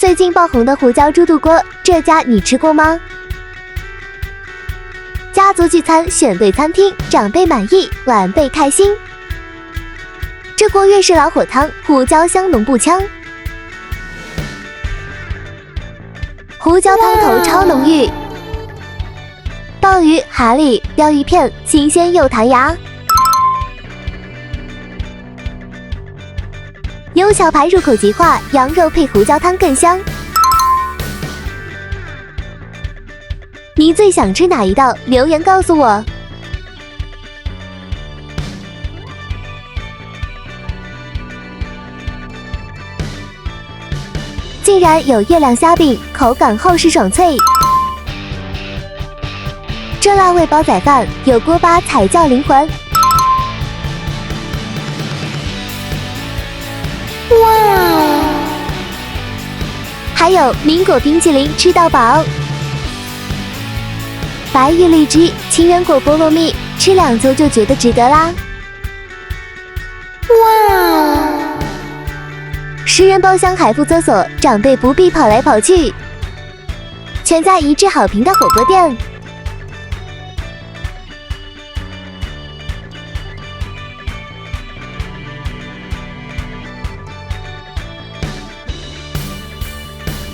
最近爆红的胡椒猪肚锅，这家你吃过吗？家族聚餐选对餐厅，长辈满意，晚辈开心。这锅粤式老火汤，胡椒香浓不呛，胡椒汤头超浓郁，鲍鱼、蛤蜊、鲷鱼片新鲜又弹牙，牛小排入口即化，羊肉配胡椒汤更香。你最想吃哪一道？留言告诉我。竟然有月亮虾饼，口感厚实爽脆。这辣味煲仔饭有锅巴才叫灵魂。哇！还有苹果冰淇淋吃到饱。白玉荔枝、情人果菠萝蜜，吃2球就觉得值得啦！哇！10人包厢还附厕所，长辈不必跑来跑去。全家一致好评的火锅店。